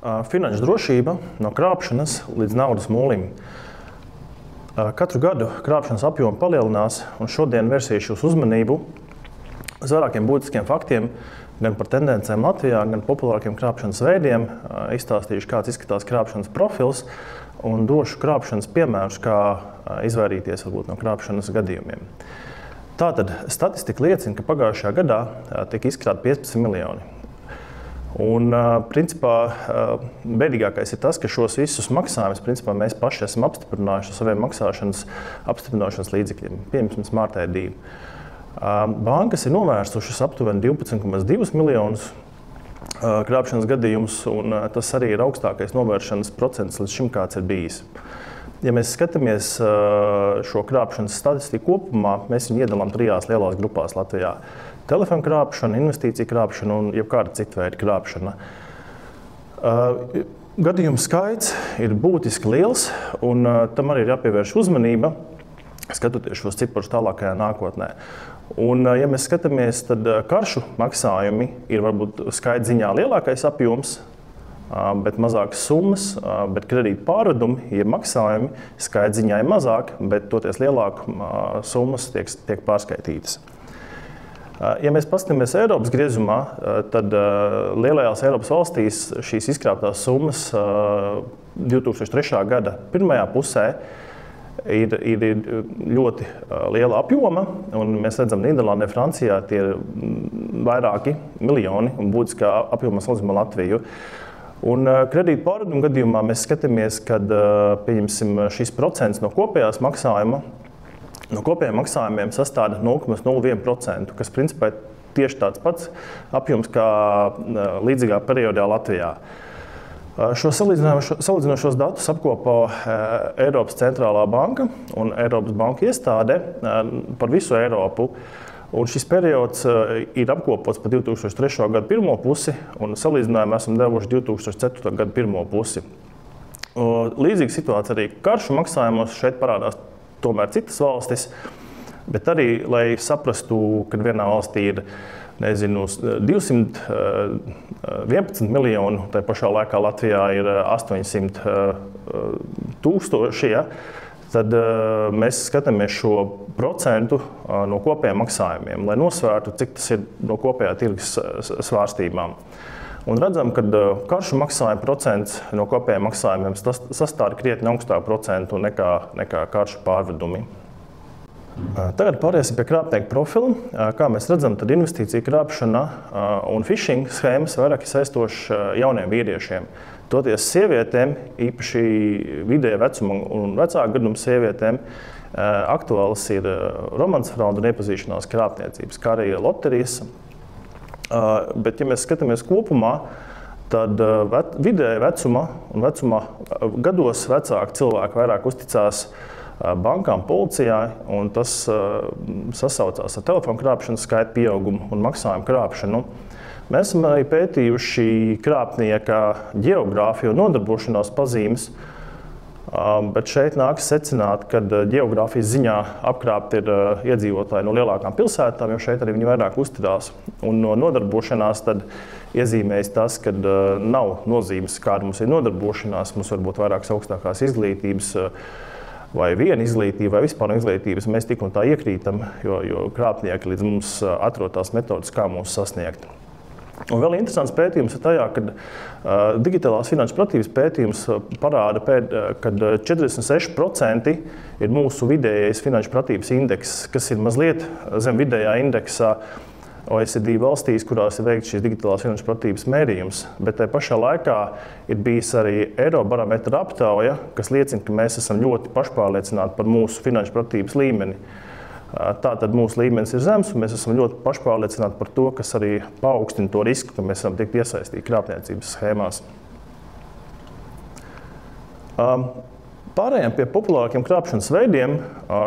Finanšu drošība no krāpšanas līdz naudas mūlim. Katru gadu krāpšanas apjomi palielinās, un šodien vērsīšu jūsu uzmanību uz vairākiem būtiskiem faktiem, gan par tendencēm Latvijā, gan populārākiem krāpšanas veidiem. Izstāstīšu, kāds izskatās krāpšanas profils, un došu krāpšanas piemērus, kā izvairīties varbūt no krāpšanas gadījumiem. Tātad statistika liecina, ka pagājušajā gadā tika izkrāti 15 miljoni. Un, principā, bēdīgākais ir tas, ka šos visus maksājumus principā, mēs paši esam apstiprinājuši ar saviem maksāšanas apstiprināšanas līdzekļiem, piemēram, Smart ID. Bankas ir novērsušas aptuveni 12,2 miljonus krāpšanas gadījumus, un tas arī ir augstākais novēršanas procents līdz šim, kāds ir bijis. Ja mēs skatāmies šo krāpšanas statistiku kopumā, mēs viņu iedalām trijās lielās grupās Latvijā. Telefona krāpšana, investīcija krāpšana un jebkāda cita veida krāpšana. Gadījumu skaits ir būtiski liels, un tam arī ir jāpievērš uzmanība, skatoties šos ciparus tālākajā nākotnē. Un, ja mēs skatāmies, tad karšu maksājumi ir varbūt skaita ziņā lielākais apjoms, bet mazākas summas, bet kredīta pārvedumi, ja maksājumi skaita ziņā ir mazāk, bet toties lielāku summas tiek pārskaitītas. Ja mēs paskatāmies Eiropas griezumā, tad lielajās Eiropas valstīs šīs izkrāptās summas 2003. Gada pirmajā pusē ir ļoti liela apjoma, un mēs redzam, Nīderlandē, Francijā tie ir vairāki miljoni un būtiskā apjomā salīdzinājumā Latviju. Un kredīta pārvedumu gadījumā mēs skatāmies, kad pieņemsim šis procents no kopējās maksājuma, no kopējiem maksājumiem sastāda 0,01%, kas principā ir tieši tāds pats apjoms kā līdzīgā periodā Latvijā. Šo salīdzinošos datus apkopo Eiropas centrālā banka un Eiropas banka iestāde par visu Eiropu. Un šis periods ir apkopots par 2003. Gadu pirmo pusi, un salīdzinājumu esam devuši 2004. Gadu pirmo pusi. Līdzīga situācija arī karšu maksājumos šeit parādās tomēr citas valstis, bet arī, lai saprastu, kad vienā valstī ir 211 miljonu, tai pašā laikā Latvijā ir 800 tūkstoši, ja, tad mēs skatāmies šo procentu no kopējiem maksājumiem, lai nosvērtu, cik tas ir no kopējā tirgus svārstībām. Un redzam, ka karšu maksājuma procents no kopējiem maksājumiem sastāda krietni augstāku procentu nekā karšu pārvedumi. Tagad pāriesim pie krāpnieku profila. Kā mēs redzam, tad investīcija krāpšana un phishing schēmas vairāk ir saistošas jauniem vīriešiem. Toties sievietēm, īpaši vidēja vecuma un vecāka gaduma sievietēm, aktuāls ir romansfraudu un iepazīšanās krāpniecības, kā arī loterijas. Bet, ja mēs skatāmies kopumā, tad vidēja vecuma un vecuma gados vecāki cilvēki vairāk uzticās bankām, policijai, un tas sasaucās ar telefonu krāpšanas skaita pieaugumu un maksājumu krāpšanu. Mēs esam arī pētījuši krāpnieka ģeogrāfiju un nodarbošanās pazīmes, bet šeit nākas secināt, ka ģeogrāfijas ziņā apkrāpti ir iedzīvotāji no lielākām pilsētām, jo šeit arī viņi vairāk uzturās. Un no nodarbošanās tad iezīmējas tas, ka nav nozīmes, kāda mums ir nodarbošanās, mums varbūt vairākas augstākās izglītības, vai viena izglītība, vai vispār izglītības, mēs tik un tā iekrītam, jo krāpnieki līdz mums atrod tās metodas, kā mūs sasniegt. Un vēl interesants pētījums ir tajā, ka digitālās finanšu pratības pētījums parāda, ka 46% ir mūsu vidējais finanšu pratības indeks, kas ir mazliet zem vidējā indeksā OECD valstīs, kurās ir veikts šīs digitālās finanšu pratības mērījums. Bet tajā pašā laikā ir bijis arī Eirobarometra aptauja, kas liecina, ka mēs esam ļoti pašpārliecināti par mūsu finanšu pratības līmeni. Tātad mūsu līmenis ir zems, un mēs esam ļoti pašpārliecināti par to, kas arī paaugstina to risku, ka mēs varam tikt iesaistīti krāpniecības schēmās. Pārējām pie populārākiem krāpšanas veidiem,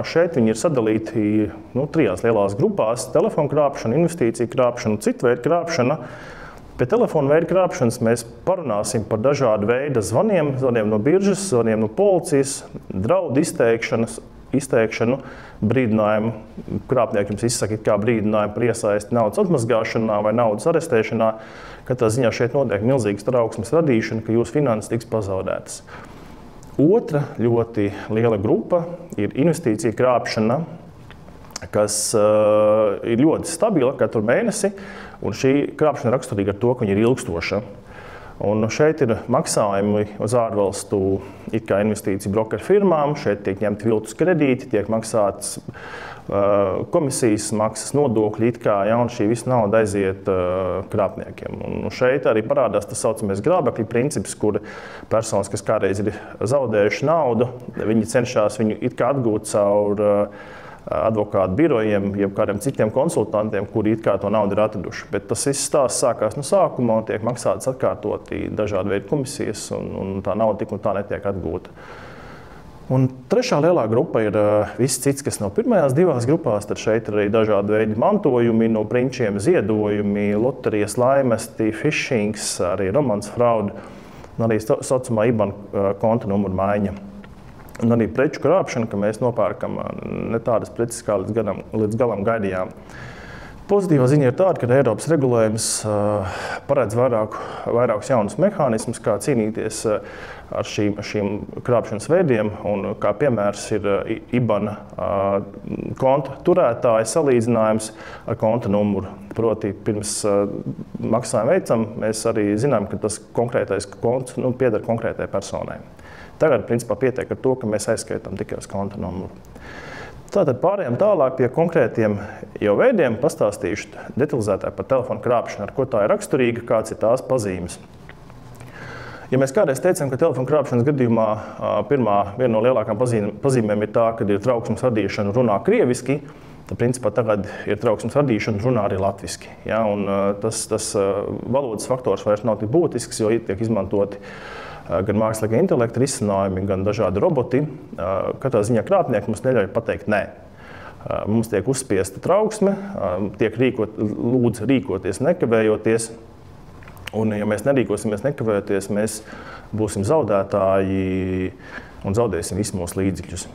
šeit viņi ir sadalīti trijās lielās grupās – telefona krāpšana, investīcija krāpšana un citu veidu krāpšana. Pie telefona veida krāpšanas mēs parunāsim par dažādu veidu zvaniem no biržas, zvaniem no policijas, draudu izteikšanas, izteikšanu, brīdinājumu, krāpnieki jums izsaka kā brīdinājumu par iesaisti naudas atmazgāšanā vai naudas arestēšanā, katrā ziņā šeit notiek milzīgas trauksmes radīšana, ka jūsu finanses tiks pazaudētas. Otra ļoti liela grupa ir investīcija krāpšana, kas ir ļoti stabila katru mēnesi, un šī krāpšana raksturīga ar to, ka viņa ir ilgstoša. Un šeit ir maksājumi uz ārvalstu it kā investīciju brokeru firmām, šeit tiek ņemti viltus kredīti, tiek maksātas komisijas maksas nodokļi it kā, ja, un šī visa nauda aiziet krāpniekiem. Un šeit arī parādās tas saucamais grābekļa princips, kur personas, kas kādreiz ir zaudējuši naudu, viņi cenšas viņu it kā atgūt caur advokātu birojiem, jeb kādiem citiem konsultantiem, kuri it kā to naudu ir atraduši. Bet tas viss stāsts sākās no sākuma un tiek maksātas atkārtoti dažādi veidi komisijas, un tā nauda tik un tā netiek atgūta. Un trešā lielā grupa ir viss cits, kas nav pirmajās divās grupās, tad šeit ir arī dažādi veidi mantojumi, no prinčiem ziedojumi, loterijas laimesti, phishings, arī romans fraude, un arī saucamā IBAN konta numura maiņa. Un arī preču krāpšana, ka mēs nopērkam ne tādas preces, kā līdz galam gaidījām. Pozitīvā ziņa ir tāda, ka Eiropas regulējums paredz vairākus jaunus mehānismus, kā cīnīties ar šīm krāpšanas veidiem. Un kā piemērs ir IBAN konta turētāja salīdzinājums ar konta numuru. Proti, pirms maksājuma veicam, mēs arī zinām, ka tas konkrētais konts pieder konkrētai personai. Tagad, principā, pietiek ar to, ka mēs aizskaitām tikai uz konta numuru. Tātad pārējām tālāk pie konkrētiem jau veidiem, pastāstīšu detalizētāk par telefonu krāpšanu, ar ko tā ir raksturīga, kāds ir tās pazīmes. Ja mēs kādreiz teicām, ka telefonu krāpšanas gadījumā viena no lielākām pazīmēm ir tā, ka ir trauksmes radīšana runā krieviski, tad, principā, tagad ir trauksmes radīšana runā arī latviski. Ja? Un tas valodas faktors vairs nav tik būtisks, jo tiek izmantoti gan mākslīgā intelekta risinājumi, gan dažādi roboti. Katrā ziņā krāpnieki mums neļauj pateikt nē. Mums tiek uzspiesta trauksme, tiek lūdz rīkoties nekavējoties. Un, ja mēs nerīkosimies nekavējoties, mēs būsim zaudētāji un zaudēsim visus mūsu līdzekļus.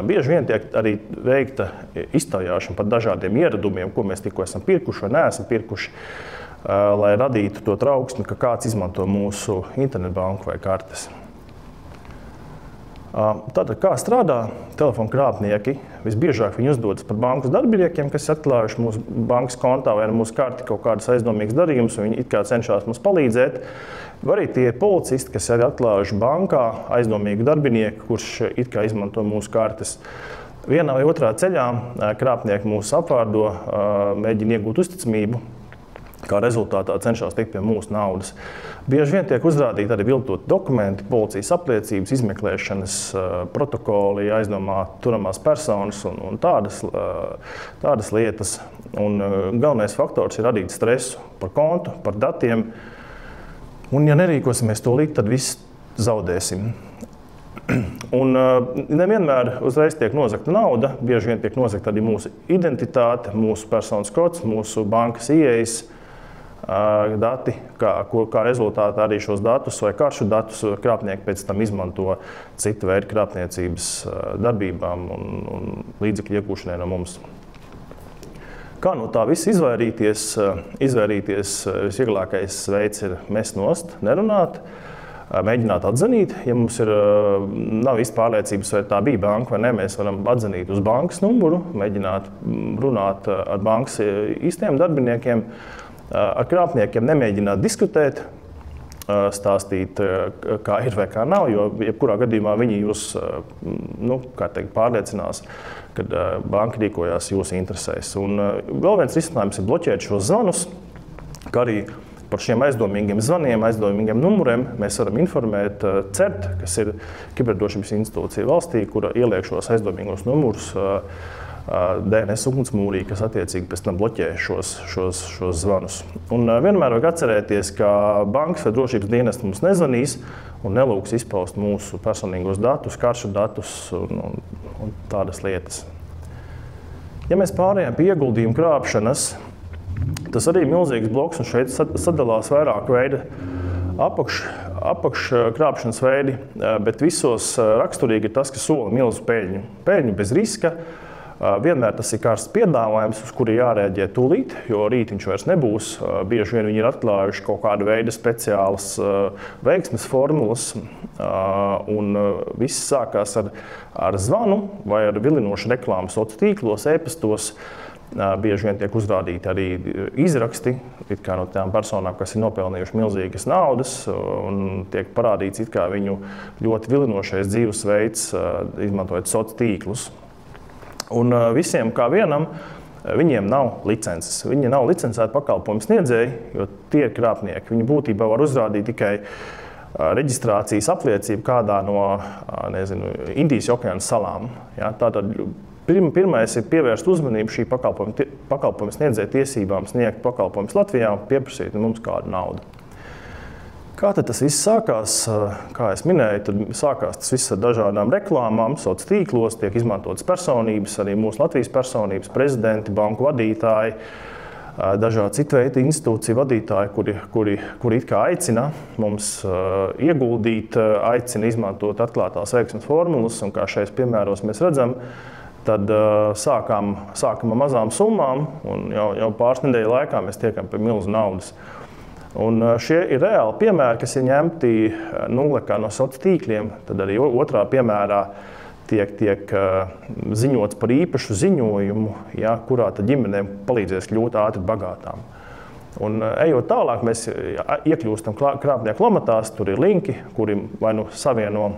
Bieži vien tiek arī veikta iztaujāšana par dažādiem ieradumiem, ko mēs tikko esam pirkuši vai neesam pirkuši, lai radītu to trauksmi, ka kāds izmanto mūsu internetbanku vai kartes. Tātad, kā strādā telefonu krāpnieki? Visbiežāk viņi uzdodas par bankas darbiniekiem, kas atklājuši mūsu bankas kontā vai mūsu karti kaut kādas aizdomīgas darījumus, un viņi it kā cenšas mums palīdzēt. Vai arī tie ir policisti, kas ir atklājuši bankā aizdomīgu darbinieku, kurš it kā izmanto mūsu kartes. Vienā vai otrā ceļā krāpnieki mūs apvārdo, mēģina iegūt uzticamību, kā rezultātā cenšas tikt pie mūsu naudas. Bieži vien tiek uzrādīti arī viltoti dokumenti, policijas apliecības, izmeklēšanas protokoli, aizdomā turamās personas un tādas lietas. Un galvenais faktors ir radīt stresu par kontu, par datiem. Un ja nerīkosimies to likt, tad viss zaudēsim. Un nevienmēr uzreiz tiek nozagta nauda, bieži vien tiek nozagta arī mūsu identitāte, mūsu personas kods, mūsu bankas ieejas dati, kā rezultātā arī šos datus vai karšu datus krāpnieki pēc tam izmanto citu veidu krāpniecības darbībām un līdzekļu iegūšanai no mums. Kā no tā viss izvairīties? Visvieglākais veids ir mest nost, nerunāt, mēģināt atzanīt. Ja mums nav īsti pārliecības, vai tā bija banka vai ne, mēs varam atzanīt uz bankas numuru, mēģināt runāt ar bankas īstiem darbiniekiem. Ar krāpniekiem nemēģināt diskutēt, stāstīt, kā ir vai kā nav, jo jebkurā gadījumā viņi jūs pārliecinās, ka banka rīkojās jūsu interesēs. Un vēl viens risinājums ir bloķēt šos zvanus, kā arī par šiem aizdomīgiem zvaniem, aizdomīgiem numuriem mēs varam informēt CERT, kas ir kiberdrošības institūcija valstī, kura ieliek šos aizdomīgos numurus DNS ugunsmūrī, kas attiecīgi pēc tam bloķē šos zvanus. Un vienmēr vajag atcerēties, ka bankas vai drošības dienesti mums nezvanīs un nelūgs izpaust mūsu personīgos datus, karšu datus un tādas lietas. Ja mēs pārējām pie ieguldījumu krāpšanas, tas arī ir milzīgs bloks, un šeit sadalās vairāk veidi apakškrāpšanas veidi, bet visos raksturīgi ir tas, ka sola milzu peļņu. Peļņu bez riska. Vienmēr tas ir karsts piedāvājums, uz kuri jārēģē tūlīt, jo rīt viņš vairs nebūs. Bieži vien viņi ir atklājuši kaut kādu veidu speciālas veiksmes formulas, un viss sākās ar zvanu vai ar vilinošu reklāmu sociālos tīklos, e-pastos. Bieži vien tiek uzrādīti arī izraksti it kā no tām personām, kas ir nopelnījuši milzīgas naudas, un tiek parādīts it kā viņu ļoti vilinošais dzīvesveids, izmantojot sociālos tīklus. Un visiem kā vienam, viņiem nav licences. Viņi nav licencēti pakalpojumu sniedzēji, jo tie ir krāpnieki. Viņi būtībā var uzrādīt tikai reģistrācijas apliecību kādā no Indijas okeāna salām. Ja, tātad pirmais ir pievērst uzmanību šī pakalpojumu sniedzēja tiesībām sniegt pakalpojumus Latvijā un pieprasīt mums kādu naudu. Kā tad tas viss sākās? Kā es minēju, tad sākās tas viss ar dažādām reklāmām, sociālos tīklos, tiek izmantotas personības, arī mūsu Latvijas personības, prezidenti, banku vadītāji, dažādi citu veidu institūciju vadītāji, kuri it kā aicina mums ieguldīt, aicina izmantot atklātās veiksmes formulas, un kā šajos piemēros mēs redzam, tad sākam ar mazām summām, un jau pāris nedēļu laikā mēs tiekam pie milzu naudas. Un šie ir reāli piemēri, kas ir ņemti nulekā no sociāliem tīkliem. Tad arī otrā piemērā tiek ziņots par īpašu ziņojumu, ja, kurā tad ģimenēm palīdzēs kļūt ātri bagātām. Un ejot tālāk, mēs iekļūstam krāpnieku lamatās, tur ir linki, kuri vai nu savieno,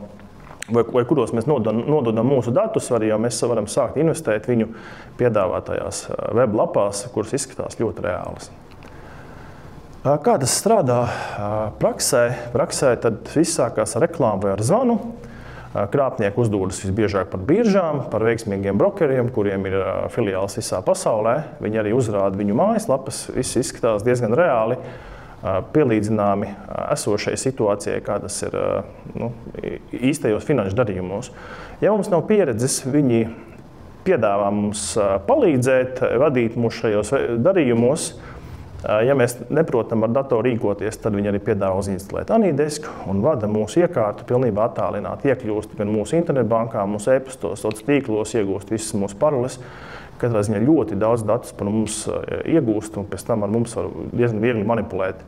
vai kuros mēs nododam mūsu datus, vai jau mēs varam sākt investēt viņu piedāvātajās weblapās, kuras izskatās ļoti reālas. Kā tas strādā praksē? Praksē tad viss sākās ar reklāmu vai ar zvanu. Krāpnieki uzdodas visbiežāk par biržām, par veiksmīgiem brokeriem, kuriem ir filiāls visā pasaulē. Viņi arī uzrāda viņu mājaslapas, viss izskatās diezgan reāli, pielīdzināmi esošai situācijai, kā tas ir īstajos finanšu darījumos. Ja mums nav pieredzes, viņi piedāvā mums palīdzēt, vadīt mūs šajos darījumos. Ja mēs neprotam ar datoru rīkoties, tad viņi arī piedāvā uzinstalēt AnyDesk un vada mūsu iekārtu pilnībā attālināt, iekļūst gan mūsu internetbankā, mūsu e-pastos, sociālos tīklos, iegūst visas mūsu paroles. Katrā ziņā ļoti daudz datus par mums iegūst, un pēc tam ar mums var diezgan viegli manipulēt.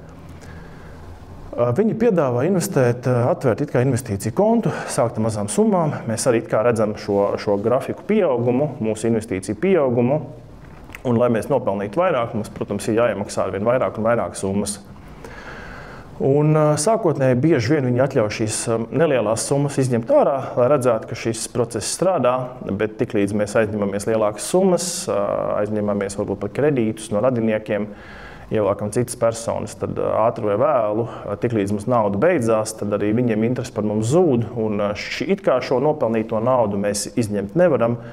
Viņi piedāvā investēt, atvērt it kā investīciju kontu, sākt ar mazām summām. Mēs arī it kā redzam šo grafiku pieaugumu, mūsu investīciju pieaugumu. Un, lai mēs nopelnītu vairāk, mums, protams, ir jāiemaksā ar vien vairāk un vairāk summas. Un sākotnēji bieži vien viņi atļauj šīs nelielās summas izņemt ārā, lai redzētu, ka šis process strādā, bet tiklīdz mēs aizņemamies lielākas summas, aizņemamies varbūt par kredītus no radiniekiem, ievākam citas personas, tad ātri vai vēlu, tiklīdz mums nauda beidzās, tad arī viņiem interesi par mums zūd, un it kā šo nopelnīto naudu mēs izņemt nevaram.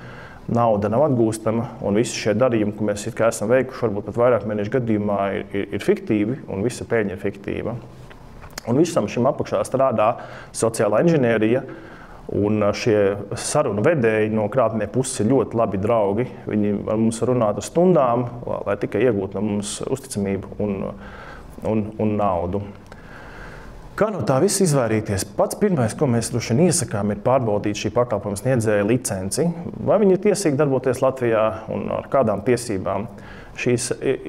Nauda nav atgūstama, un visi šie darījumi, ko mēs it kā esam veikuši, varbūt pat vairāk mēnešu gadījumā, ir fiktīvi, un visa peļņa ir fiktīva. Un visam šim apakšā strādā sociālā inženierija, un šie sarunu vedēji no krāpnieku puses ir ļoti labi draugi. Viņi ar mums runāt ar stundām, lai tikai iegūtu no mums uzticamību un naudu. Kā no tā viss izvairīties? Pats pirmais, ko mēs droši vien iesakām, ir pārbaudīt šī pakalpojuma sniedzēja licenci. Vai viņi ir tiesīgi darboties Latvijā un ar kādām tiesībām? Šīs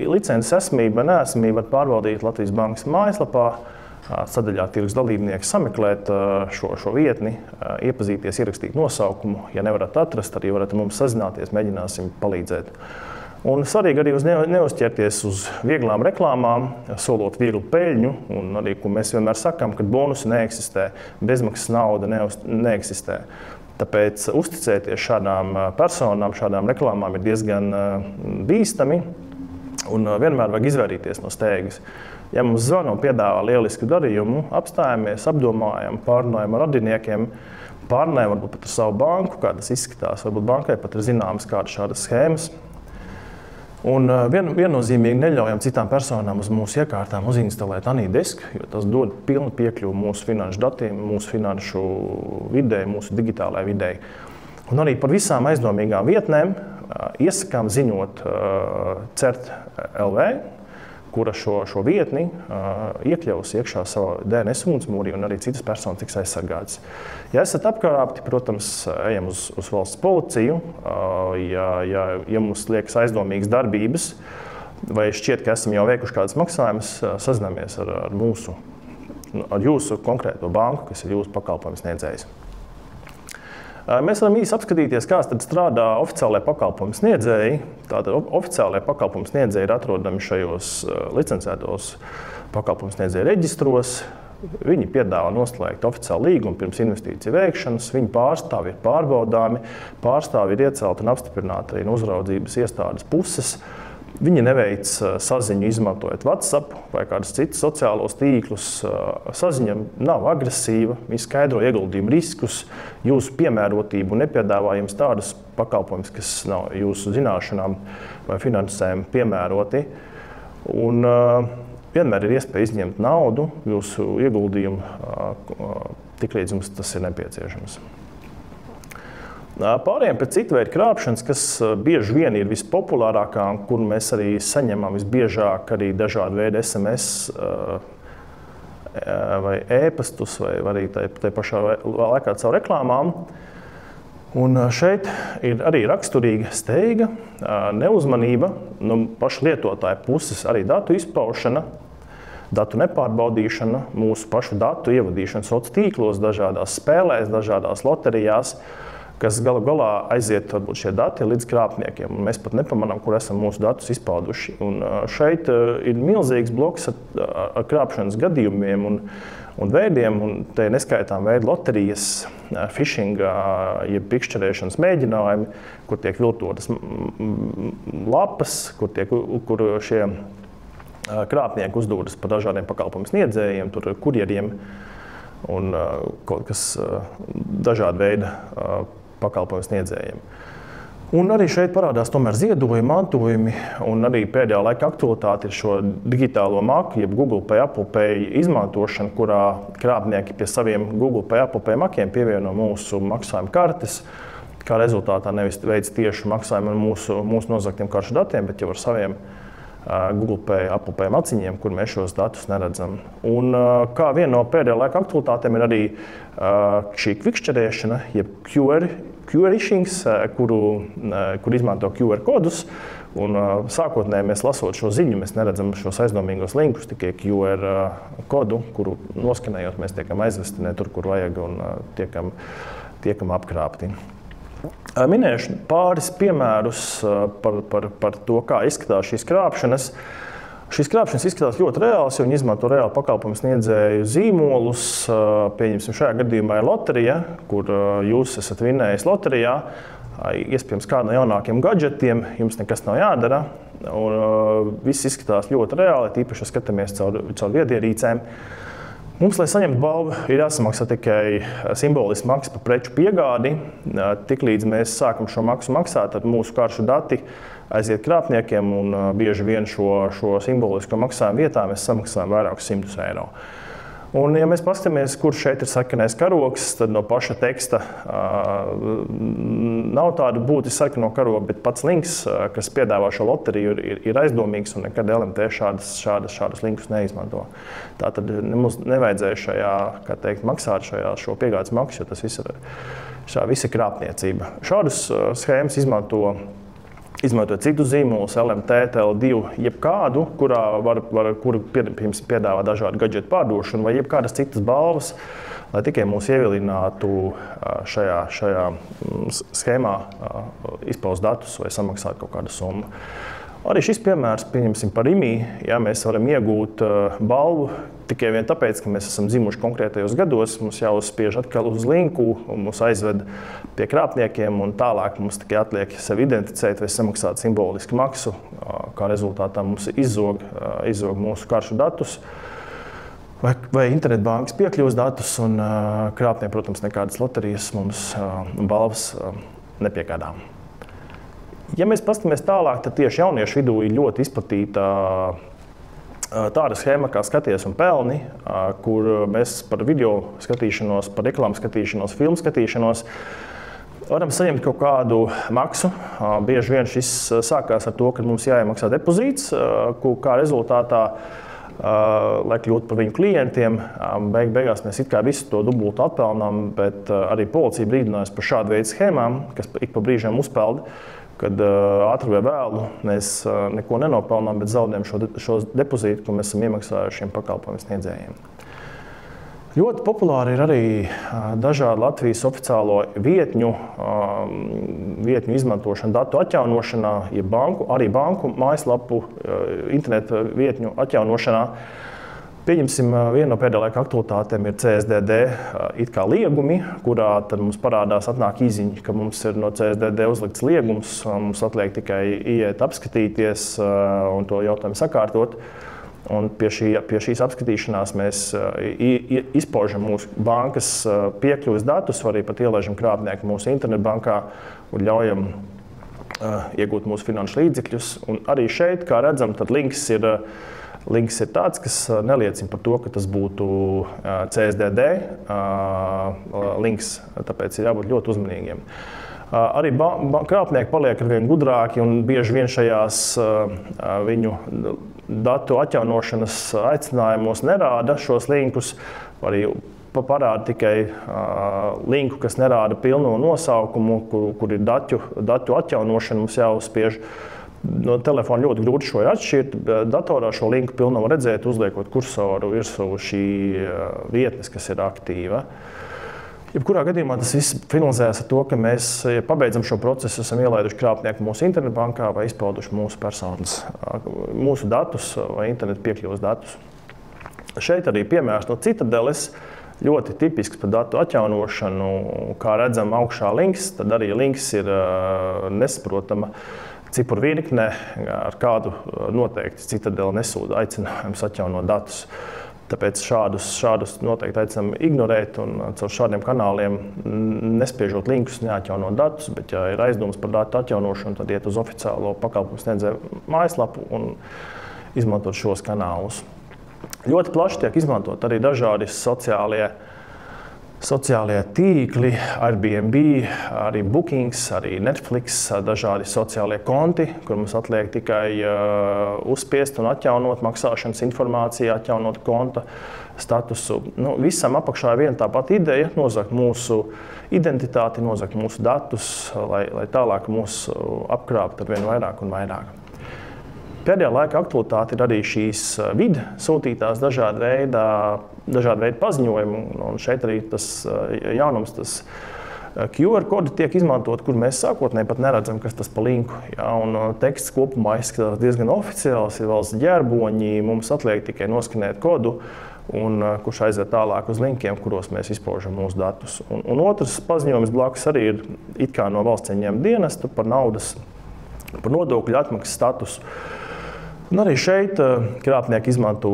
licences esamība, neesamība var pārbaudīt Latvijas bankas mājaslapā, sadaļā tirgus dalībnieki sameklēt šo vietni, iepazīties, ierakstīt nosaukumu. Ja nevarat atrast, arī varat mums sazināties, mēģināsim palīdzēt. Un svarīgi arī neuzķerties uz vieglām reklāmām, solot vieglu peļņu, un arī, ko mēs vienmēr sakām, ka bonusi neeksistē, bezmaksas nauda neeksistē. Tāpēc uzticēties šādām personām, šādām reklāmām ir diezgan bīstami, un vienmēr vajag izvairīties no steigas. Ja mums zvana un piedāvā lielisku darījumu, apstājamies, apdomājam, pārunājam ar radiniekiem, pārunājam varbūt pat ar savu banku, kā tas izskatās, varbūt bankai pat ir zināmas kādas šādas schēmas. Un viennozīmīgi neļaujam citām personām uz mūsu iekārtām uzinstalēt AnyDesk, jo tas dod pilnu piekļuvu mūsu finanšu datiem, mūsu finanšu videi, mūsu digitālajai videi. Un arī par visām aizdomīgām vietnēm iesakām ziņot CERT LV, kura šo vietni iekļaus iekšā savā DNS ugunsmūrī un arī citas personas tiks aizsargātas. Ja esat apkrāpti, protams, ejam uz valsts policiju. Ja mums liekas aizdomīgas darbības, vai šķiet, ka esam jau veikuši kādas maksājumus, sazināmies ar jūsu konkrēto banku, kas ir jūsu pakalpojumu sniedzējs. Mēs varam īsi apskatīties, kā strādā oficiālajie pakalpojumu sniedzēji. Tātad oficiālajie pakalpojumu sniedzēji ir atrodami šajos licencētos pakalpojumu sniedzēju reģistros. Viņi piedāvā noslēgt oficiālu līgumu pirms investīciju veikšanas. Viņu pārstāvji ir pārbaudāmi, pārstāvji ir iecelti un apstiprināti arī no uzraudzības iestādes puses. Viņi neveic saziņu izmantojot WhatsApp vai kādus citus sociālos tīklus. Saziņa nav agresīva, viņi skaidro ieguldījumu riskus, jūsu piemērotību un nepiedāvā jums tādus pakalpojumus, kas nav jūsu zināšanām vai finansēm piemēroti. Un vienmēr ir iespēja izņemt naudu, jūsu ieguldījumu, tiklīdz jums tas ir nepieciešams. Pārējiem pie citu veidu krāpšanas, kas bieži vien ir vispopulārākā, un kur mēs arī saņemam visbiežāk arī dažādu veidu SMS vai e-pastus, vai arī tai pašā laikā caur reklāmām. Un šeit ir arī raksturīga steiga, neuzmanība no paša lietotāja puses, arī datu izpaušana, datu nepārbaudīšana, mūsu pašu datu ievadīšana sociālos tīklos, dažādās spēlēs, dažādās loterijās, kas galu galā aiziet varbūt šie dati līdz krāpniekiem. Un mēs pat nepamanām, kur esam mūsu datus izpauduši. Un šeit ir milzīgs bloks ar krāpšanas gadījumiem un veidiem, un te neskaitām veidu loterijas, phishing, jeb pikšķerēšanas mēģinājumi, kur tiek viltotas lapas, kur šie krāpnieki uzdūras par dažādiem pakalpojumu sniedzējiem, kurjeriem un kaut kas dažāda veida pakalpojumu sniedzējiem. Un arī šeit parādās tomēr ziedojumi, mantojumi, un arī pēdējā laika aktualitāte ir šo digitālo maku, jeb Google Pay, Apple Pay izmantošana, kurā krāpnieki pie saviem Google Pay, Apple Pay makiem pievieno mūsu maksājuma kartes, kā rezultātā nevis veic tieši maksājumu ar mūsu nozagtiem karšu datiem, bet jau ar saviem Google Pay, Apple Pay maciņiem, kur mēs šos datus neredzam. Un kā viena no pēdējā laika aktualitātēm ir arī šī kvikšķerēšana, jeb QR-ishings, kur izmanto QR kodus. Un sākotnēji mēs lasot šo ziņu, mēs neredzam šos aizdomīgos linkus, tikai QR kodu, kuru noskanējot mēs tiekam aizvesti ne tur, kur vajag, un tiekam apkrāpti. Minēšu pāris piemērus par to, kā izskatās šīs krāpšanas. Šīs krāpšanas izskatās ļoti reāls, jo viņi izmanto reāli pakalpojumu sniedzēju zīmolus. Pieņemsim, šajā gadījumā ir loterija, kur jūs esat vinnējis loterijā. Iespējams, kāda no jaunākiem gadžetiem, jums nekas nav jādara. Un viss izskatās ļoti reāli, tīpaši skatāmies caur viedierīcēm. Mums, lai saņemtu balvu, ir jāsamaksā tikai simboliska maksa par preču piegādi. Tiklīdz mēs sākam šo maksu maksāt, tad mūsu karšu dati aiziet krāpniekiem, un bieži vien šo simbolisko maksājumu vietā mēs samaksājam vairākus 100 eiro. Un, ja mēs paskatāmies, kur šeit ir sarkanais karogs, tad no paša teksta nav tāda būtiska sarkano karoga, bet pats links, kas piedāvā šo loteriju, ir aizdomīgs, un nekad LMT šādus linkus neizmanto. Tātad mums nevajadzēja šajā, kā teikt, maksāt šo piegādes maksu, jo tas viss ir krāpniecība. Šādus schēmas izmantot citus zīmolus, LMT, TL2, jebkādu, kuru piedāvā dažādu gadžetu pārdošanu vai jebkādas citas balvas, lai tikai mūs ievilinātu šajā schēmā izpaust datus vai samaksāt kaut kādu summu. Arī šis piemērs, pieņemsim par IMI, ja mēs varam iegūt balvu tikai vien tāpēc, ka mēs esam dzimuši konkrētajos gados, mums jāuzspiež atkal uz linku, un mūs aizved pie krāpniekiem, un tālāk mums tikai atliek sevi identificēt vai samaksāt simbolisku maksu, kā rezultātā mums izzog mūsu karšu datus vai internetbankas piekļuves datus, un krāpnieki, protams, nekādas loterijas mums balvas nepiegādā. Ja mēs paskatāmies tālāk, tad tieši jauniešu vidū ir ļoti izplatīta tāda schēma kā Skaties un pelni, kur mēs par video skatīšanos, par reklāmu skatīšanos, filmu skatīšanos varam saņemt kaut kādu maksu. Bieži vien šis sākās ar to, ka mums jāiemaksā depozīts, kā rezultātā, lai kļūtu par viņu klientiem. Beigās mēs it kā visu to dubultu atpelnām, bet arī policija brīdinājās par šādu veidu schēmām, kas ik pa brīžiem uzpelda, kad ātri vai vēlu mēs neko nenopelnām, bet zaudējam šo depozītu, ko mēs esam iemaksājuši šiem pakalpojumu sniedzējiem. Ļoti populāri ir arī dažādi Latvijas oficiālo vietņu izmantošana datu atjaunošanā, ja arī banku mājaslapu interneta vietņu atjaunošanā. Pieņemsim, viena no pēdējā laika aktualitātēm ir CSDD it kā liegumi, kurā tad mums parādās atnāk īziņa, ka mums ir no CSDD uzlikts liegums, mums atliek tikai iet apskatīties un to jautājumu sakārtot. Un pie šīs apskatīšanās mēs izpaužam mūsu bankas piekļuves datus, arī pat ielaižam krāpnieku mūsu internetbankā un ļaujam iegūt mūsu finanšu līdzekļus. Un arī šeit, kā redzam, tad links ir tāds, kas neliecina par to, ka tas būtu CSDD links, tāpēc ir jābūt ļoti uzmanīgiem. Arī krāpnieki paliek arvien gudrāki un bieži vien šajās viņu datu atjaunošanas aicinājumos nerāda šos linkus, arī parāda tikai linku, kas nerāda pilno nosaukumu, kur ir datu atjaunošana, mums jāuzspiež. No telefona ļoti grūti šo atšķirt, datorā šo linku pilno var redzēt, uzliekot kursoru virsū šī vietnes, kas ir aktīva. Jebkurā gadījumā tas viss finalizējas ar to, ka mēs, ja pabeidzam šo procesu, esam ielaiduši krāpnieku mūsu internetbankā vai izpauduši mūsu datus vai internetu piekļuves datus. Šeit arī piemērs no Citadeles, ļoti tipisks par datu atjaunošanu. Kā redzam, augšā links, tad arī links ir nesaprotama cipuru virkne, ar kādu noteikti Citadele nesūta aicinājums atjaunot datus. Tāpēc šādus noteikti aicinām ignorēt un caur šādiem kanāliem nespiežot linkus, neatjaunot datus, bet ja ir aizdomas par datu atjaunošanu, tad iet uz oficiālo pakalpojumu sniedzēju mājaslapu un izmantot šos kanālus. Ļoti plaši tiek izmantot arī dažādi sociālie tīkli, Airbnb, arī Bookings, arī Netflix, dažādi sociālie konti, kur mums atliek tikai uzspiest un atjaunot maksāšanas informāciju, atjaunot konta statusu. Visam apakšā ir viena tā pati ideja, nozagt mūsu identitāti, nozagt mūsu datus, lai tālāk mūs apkrāpt ar vien vairāk un vairāk. Pēdējā laika aktualitāte ir arī šīs vide sūtītās dažādi veidi paziņojumi, un šeit arī tas jaunums, tas QR kodi tiek izmantot, kur mēs sākotnēji pat neredzam, kas tas pa linku. Ja, un teksts kopumā izskatās diezgan oficiāls, ir valsts ģerboņi, mums atliek tikai noskanēt kodu, un kurš aiziet tālāk uz linkiem, kuros mēs izpaužam mūsu datus. Un otrs paziņojums blakus arī ir it kā no valsts ieņēmuma dienesta par nodokļu atmaksas statusu. Un arī šeit krāpnieki izmanto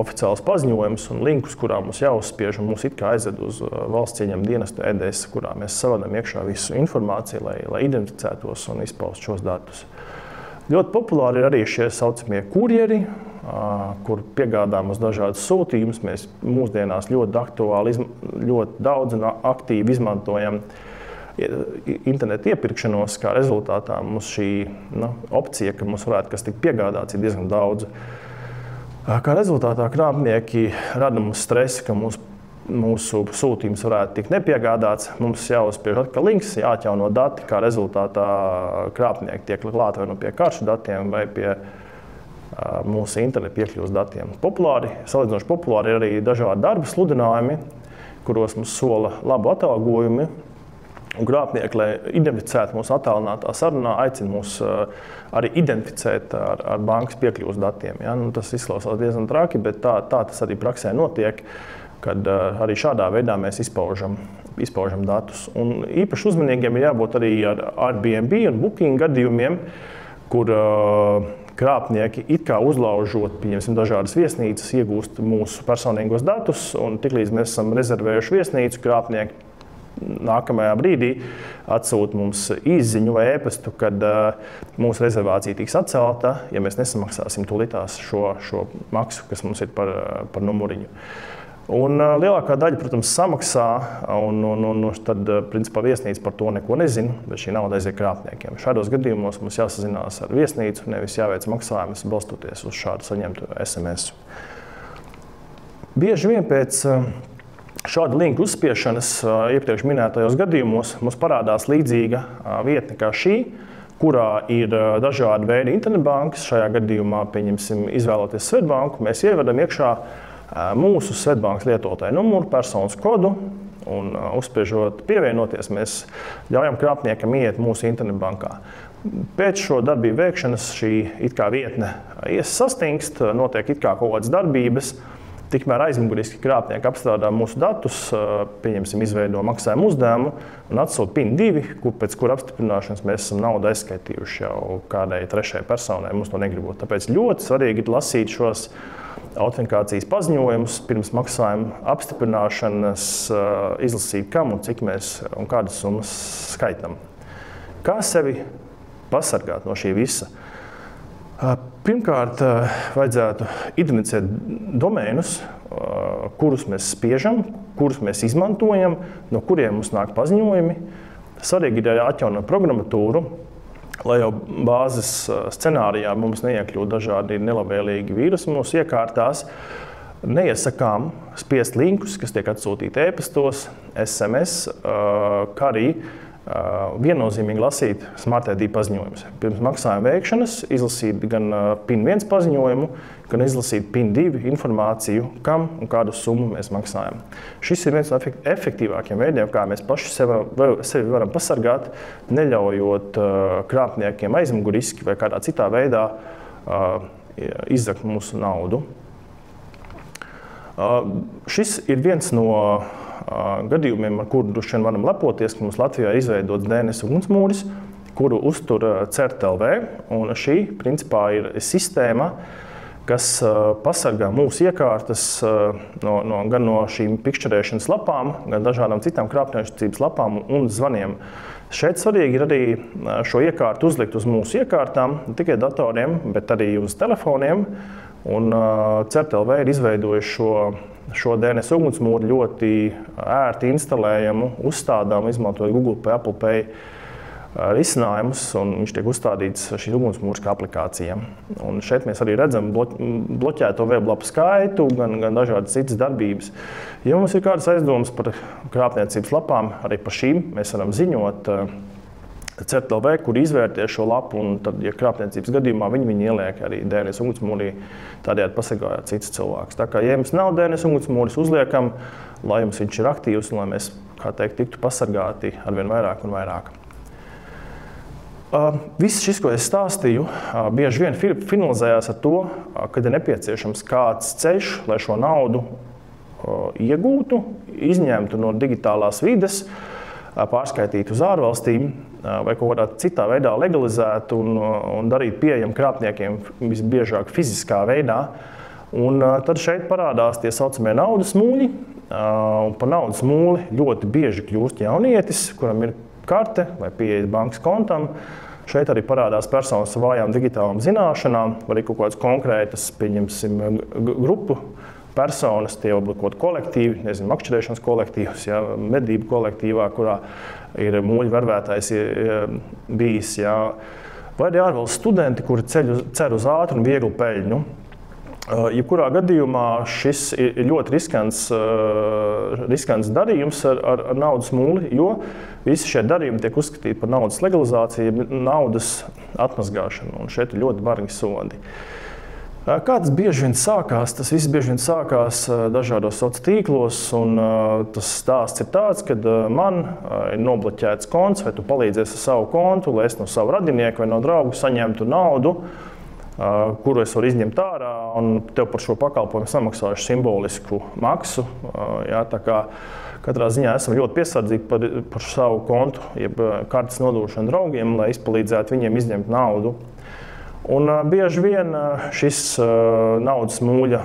oficiālus paziņojumus un linkus, kurā mums jāuzspiež un mūs it kā aizved uz valsts ieņēmuma dienestu EDS, kurā mēs savadām iekšā visu informāciju, lai identificētos un izpaustu šos datus. Ļoti populāri ir arī šie saucamie kurjeri, kur piegādā mums dažādas sūtījumus. Mēs mūsdienās ļoti daudz un aktīvi izmantojam internetu iepirkšanos, kā rezultātā mums šī opcija, ka mums varētu kas tikt piegādāts, ir diezgan daudz. Kā rezultātā krāpnieki rada mums stresu, ka mūsu sūtījums varētu tikt nepiegādāts. Mums jāuzspiež atkal links, jāatjauno dati, kā rezultātā krāpnieki tiek klāt vai nu pie karšu datiem vai pie mūsu internetu piekļuves datiem. Salīdzinoši populāri ir arī dažādi darba sludinājumi, kuros mums sola labu atalgojumu. Un krāpnieki, lai identificētu mūsu attālinātā sarunā, aicina mūs arī identificēt ar bankas piekļuves datiem. Ja? Tas izklausās diezgan traki, bet tā tas arī praksē notiek, kad arī šādā veidā mēs izpaužam datus. Un īpaši uzmanīgiem ir jābūt arī ar Airbnb un Booking gadījumiem, kur krāpnieki it kā uzlaužot, pieņemsim, dažādas viesnīcas, iegūst mūsu personīgos datus, un tiklīdz mēs esam rezervējuši viesnīcu, krāpnieki nākamajā brīdī atsūta mums īsziņu vai ēpastu, kad mūsu rezervācija tiks atcelta, ja mēs nesamaksāsim tūlītās šo maksu, kas mums ir par numuriņu. Un lielākā daļa, protams, samaksā, un tad, principā, viesnīca par to neko nezina, bet šī nauda aiziet krāpniekiem. Šādos gadījumos mums jāsazinās ar viesnīcu, nevis jāveic maksājumus, balstoties uz šādu saņemtu SMS. Bieži vien pēc šāda linka uzspiešanas iepriekš minētajos gadījumos mums parādās līdzīga vietne kā šī, kurā ir dažādi veidi internetbankas. Šajā gadījumā, pieņemsim, izvēloties Svetbanku, mēs ievedam iekšā mūsu Svetbankas lietotāju numuru, personas kodu un uzspiežot pievienoties, mēs ļaujam krāpniekam iet mūsu internetbankā. Pēc šo darbību veikšanas šī it kā vietne sastingst, notiek it kā kaut kādas darbības, tikmēr aizmuguriski krāpnieki apstrādā mūsu datus, pieņemsim, izveido maksājumu uzdevumu un atsūta PIN 2, pēc kura apstiprināšanas mēs esam naudu aizskaitījuši jau kādai trešajai personai, mums to negribot. Tāpēc ļoti svarīgi ir lasīt šos autentikācijas paziņojumus pirms maksājuma apstiprināšanas, izlasīt, kam un cik mēs un kādas summas skaitām. Kā sevi pasargāt no šī visa? Pirmkārt, vajadzētu identificēt domēnus, kurus mēs spiežam, kurus mēs izmantojam, no kuriem mums nāk paziņojumi. Svarīgi ir atjaunot programmatūru, lai jau bāzes scenārijā mums neiekļūt dažādi nelabvēlīgi vīrusi mūsu iekārtās. Neiesakām spiest linkus, kas tiek atsūtīti e-pastos, SMS, kā arī viennozīmīgi lasīt Smart ID paziņojumus. Pirms maksājuma veikšanas izlasīt gan PIN 1 paziņojumu, gan izlasīt PIN 2 informāciju, kam un kādu summu mēs maksājam. Šis ir viens no efektīvākiem veidiem, kā mēs paši sevi varam pasargāt, neļaujot krāpniekiem aizmuguriski vai kādā citā veidā izzakt mūsu naudu. Šis ir viens no gadījumiem, ar kuru droši vien varam lepoties, ka mums Latvijā ir izveidots DNS ugunsmūris, kuru uztur CERT.LV, un šī, principā, ir sistēma, kas pasargā mūsu iekārtas gan no šīm pikšķerēšanas lapām, gan dažādām citām krāpniecības lapām un zvaniem. Šeit svarīgi ir arī šo iekārtu uzlikt uz mūsu iekārtām, ne tikai datoriem, bet arī uz telefoniem, un CERT.LV ir izveidojuši šo DNS ugunsmūri ļoti ērti instalējamu, uzstādām, izmantojot Google Pay, Apple Pay risinājumus, un viņš tiek uzstādīts šīs ugunsmūras kā aplikācija. Un šeit mēs arī redzam bloķēto weblapu skaitu, gan dažādas citas darbības. Ja mums ir kādas aizdomas par krāpniecības lapām, arī par šīm mēs varam ziņot CERT.LV, kur izvērtē šo lapu, un tad, ja krāpniecības gadījumā viņi ieliek arī DNS ugunsmūrī, tādējādi pasargājot citus cilvēkus. Tā kā, ja jums nav DNS ugunsmūris, uzliekam, lai jums viņš ir aktīvs un lai mēs, kā teikt, tiktu pasargāti arvien vairāk un vairāk. Viss šis, ko es stāstīju, bieži vien finalizējās ar to, kad ir nepieciešams kāds ceļš, lai šo naudu iegūtu, izņemtu no digitālās vides, pārskaitītu uz ārvalstīm vai kaut kādā citā veidā legalizētu un darīt pieejamu krāpniekiem visbiežāk fiziskā veidā. Un tad šeit parādās tie saucamie naudas mūļi. Un par naudas mūli ļoti bieži kļūst jaunietis, kuram ir karte vai pieeja bankas kontam. Šeit arī parādās personas ar vājām digitālām zināšanām, vai arī kaut kādas konkrētas, pieņemsim, grupu personas, tie var būt kaut kolektīvi, nezinu, makšķerēšanas kolektīvs, ja, medību kolektīvā, kurā ir mūļu vervētājs bijis, ja, vai arī ārvalstu studenti, kuri cer uz ātru un vieglu peļņu. Jebkurā gadījumā šis ir ļoti riskants darījums ar naudas mūli, jo visi šie darījumi tiek uzskatīti par naudas legalizāciju, naudas atmazgāšanu, un šeit ir ļoti bargi sodi. Kā tas bieži vien sākās? Tas viss bieži vien sākās dažādos sociālos tīklos, un tas stāsts ir tāds, ka man ir nobloķēts konts, vai tu palīdzies ar savu kontu, lai es no savu radinieku vai no draugu saņemtu naudu, kuru es varu izņemt ārā, un tev par šo pakalpojumu samaksāšu simbolisku maksu. Jā, tā kā katrā ziņā esam ļoti piesardzīgi par savu kontu, jeb kartes nodošanu draugiem, lai izpalīdzētu viņiem izņemt naudu. Un bieži vien šis naudas mūļa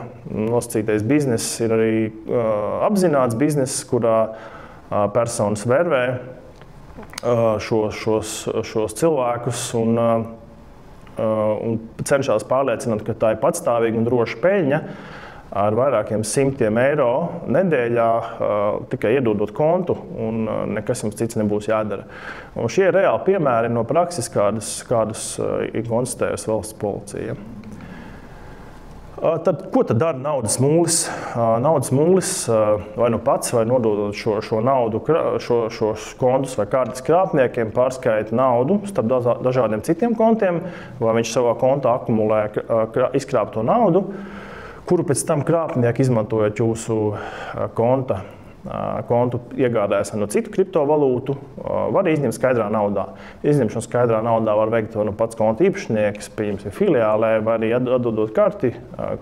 nosacītais bizness ir arī apzināts bizness, kurā personas vervē šos cilvēkus un cenšas pārliecināt, ka tā ir patstāvīga un droša peļņa. ar vairākiem simtiem eiro nedēļā tikai iedodot kontu, un nekas jums cits nebūs jādara. Un šie ir reāli piemēri no prakses, kādas ir konstatējusi valsts policija. Ko tad dara naudas mūlis? Naudas mūlis vai nu pats, vai nododot šo naudu, šos kontus vai kartes krāpniekiem, pārskaita naudu starp dažādiem citiem kontiem, vai viņš savā kontā akumulē izkrāpto naudu, kuru pēc tam krāpnieki, izmantojot jūsu kontu iegādājas no citu kriptovalūtu, var izņemt skaidrā naudā. Izņemšanu skaidrā naudā var veikt no pats konta īpašnieks, pieņemsim filiālē, vai arī atdodot karti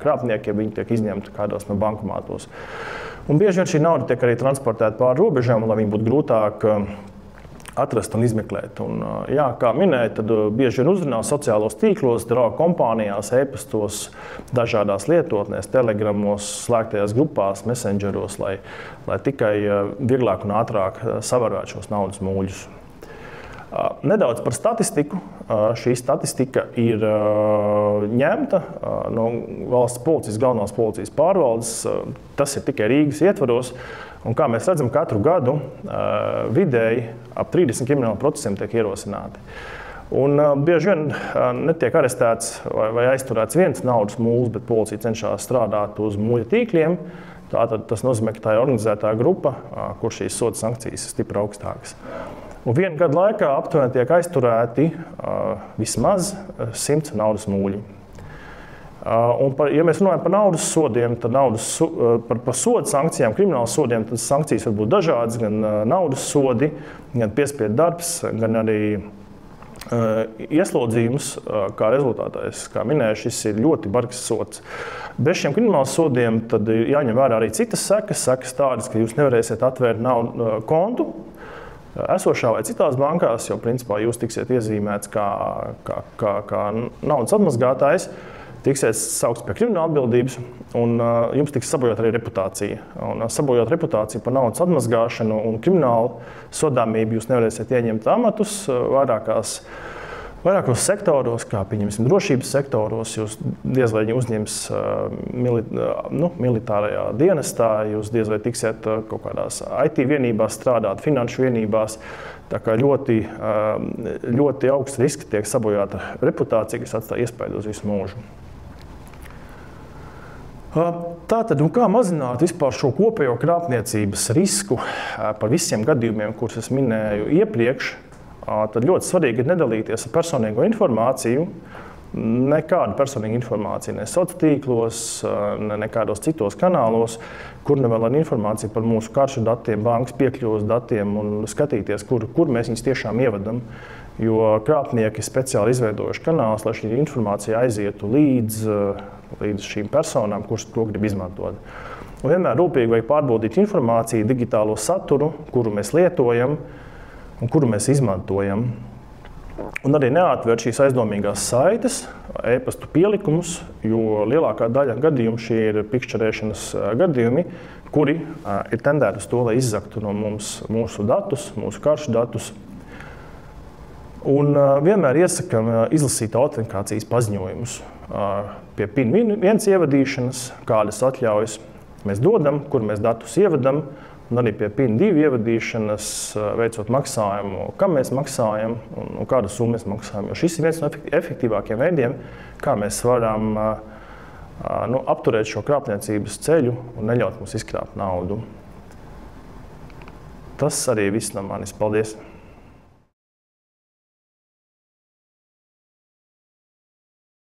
krāpniekiem, viņi tiek izņemti kādos no bankomātos. Un bieži vien šī nauda tiek arī transportēta pāri robežām, lai viņi būtu grūtāk atrast un izmeklēt. Un, jā, kā minēju, tad bieži vien uzrunā sociālos tīklos, draugu kompānijās, e-pastos, dažādās lietotnēs, telegramos, slēgtajās grupās, messengeros, lai tikai vieglāk un ātrāk savarētu šos naudas mūļus. Nedaudz par statistiku. Šī statistika ir ņemta no valsts policijas, galvenās policijas pārvaldes. Tas ir tikai Rīgas ietvaros. Un kā mēs redzam, katru gadu vidēji ap 30 kriminālu procesiem tiek ierosināti. Un bieži vien netiek arestēts vai aizturēts viens naudas mūls, bet policija cenšas strādāt uz mūļa tīkliem. Tātad tas nozīmē, ka tā ir organizētā grupa, kur šīs soda sankcijas ir stipri augstākas. Un vienu gadu laikā aptuveni tiek aizturēti vismaz 100 naudas mūļi. Ja mēs runājam par naudas sodiem, tad par soda sankcijām, kriminālu sodiem, tad sankcijas var būt dažādas, gan naudas sodi, gan piespiedu darbs, gan arī ieslodzījums, kā rezultātā, kā minēju, šis ir ļoti bargs sods. Bez šiem kriminālu sodiem tad jāņem vērā arī citas sekas tādas, ka jūs nevarēsiet atvērt kontu esošā vai citās bankās, jo principā jūs tiksiet iezīmēts kā naudas atmazgātājs, tiksiet saukts pie krimināla atbildības, un jums tiks sabojāta arī reputācija. Un sabojāt reputāciju par naudas atmazgāšanu un kriminālu sodāmību jūs nevarēsiet ieņemt amatus vairākos sektoros, kā pieņemsim drošības sektoros, jūs diez vai uzņems militārajā dienestā, jūs diez vai tiksiet kaut kādās IT vienībās strādāt, finanšu vienībās. Tā kā ļoti augsts risks tiek sabojāta reputācija, kas atstāja iespaidu uz visu mūžu. Tātad, kā mazināt vispār šo kopējo krāpniecības risku par visiem gadījumiem, kurus es minēju iepriekš, tad ļoti svarīgi ir nedalīties ar personīgo informāciju. Nekāda personīga informācija, ne sociālos tīklos, ne nekādos citos kanālos, kur nevēl ar informāciju par mūsu karšu datiem, bankas piekļuves datiem un skatīties, kur mēs viņus tiešām ievadam. Jo krāpnieki speciāli izveidojuši kanālus, lai šī informācija aizietu līdz šīm personām, kuras to grib izmantot. Un vienmēr rūpīgi vajag pārbaudīt informāciju, digitālo saturu, kuru mēs lietojam un kuru mēs izmantojam. Un arī neatvērt šīs aizdomīgās saites, e-pastu pielikumus, jo lielākā daļa gadījumu šie ir pikšķerēšanas gadījumi, kuri ir tendēti uz to, lai izzaktu no mums mūsu datus, mūsu karšu datus. Un vienmēr iesakam izlasīt autentikācijas paziņojumus pie PIN 1 ievadīšanas, kādas atļaujas mēs dodam, kur mēs datus ievadam, un arī pie PIN 2 ievadīšanas, veicot maksājumu, kam mēs maksājam un kādu summu mēs maksājam. Jo šis ir viens no efektīvākiem veidiem, kā mēs varam apturēt šo krāpniecības ceļu un neļaut mums izkrāpt naudu. Tas arī viss no manis. Paldies!